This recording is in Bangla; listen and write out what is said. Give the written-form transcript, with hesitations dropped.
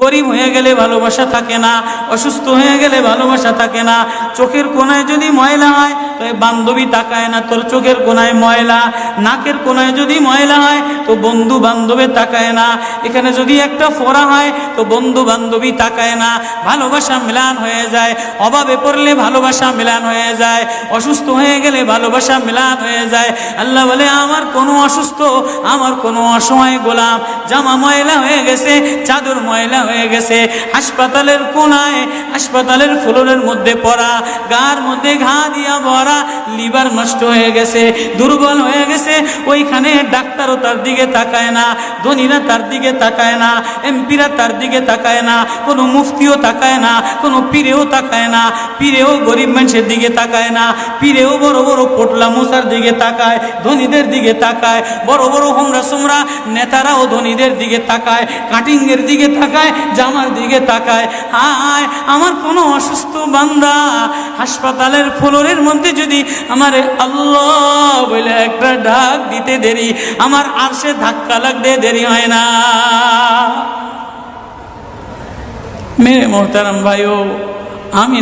গরিব হয়ে গেলে ভালোবাসা থাকে না, অসুস্থ হয়ে গেলে ভালোবাসা থাকে না। চোখের কোনায় যদি ময়লা হয় তো বান্ধবী তাকায় না তোর চোখের কোনায় ময়লা, নাকের কোনায় যদি ময়লা হয় তো বন্ধু বান্ধবে তাকায় না, এখানে যদি একটা ফোড়া হয় তো বন্ধু বান্ধবী তাকায় না। ভালোবাসা মিলান হয়ে যায়, অভাবে পড়লে ভালোবাসা মিলান হয়ে যায়, অসুস্থ হয়ে গেলে ভালোবাসা মিলান হয়ে যায়। আল্লাহ বলে আমার কোনো অসুস্থ, আমার কোনো অসহায় গোলাম জামা ময়লা হয়ে গেছে, চাদর ময়লা হয়ে গেছে, হাসপাতালের কোনায় হাসপাতালের ফ্লোরের মধ্যে পড়া, গার মধ্যে ঘা দিয়া ভরা, লিভার নষ্ট হয়ে গেছে, দুর্বল হয়ে গেছে, ওইখানে ডাক্তারও তার দিকে তাকায় না, ধনীরা তার দিকে তাকায় না, এমপিরা তার দিকে তাকায় না, কোনো মুফতিও তাকায় না, কোনো পীরেও তাকায় না, পীরেও গরিব মানুষের দিকে তাকায় না, পীরেও বড় বড় পোটলা মশার দিকে তাকায়, ধনীদের দিকে তাকায়, বড় বড় হোমরা সোমরা নেতারাও ধনীদের দিকে তাকায়, কাটিংয়ের দিকে তাকায়, জামার দিকে তাকায়। হায় আমার কোনো অসুস্থ বান্দা হাসপাতালের ফ্লোরের মধ্যে যদি আমার আল্লাহ বলে একটা ডাক দিতে দেরি, আমার আরশে ধাক্কা লাগতে দেরি হয় না। মেরে মোহতারাম ভাইও, আমি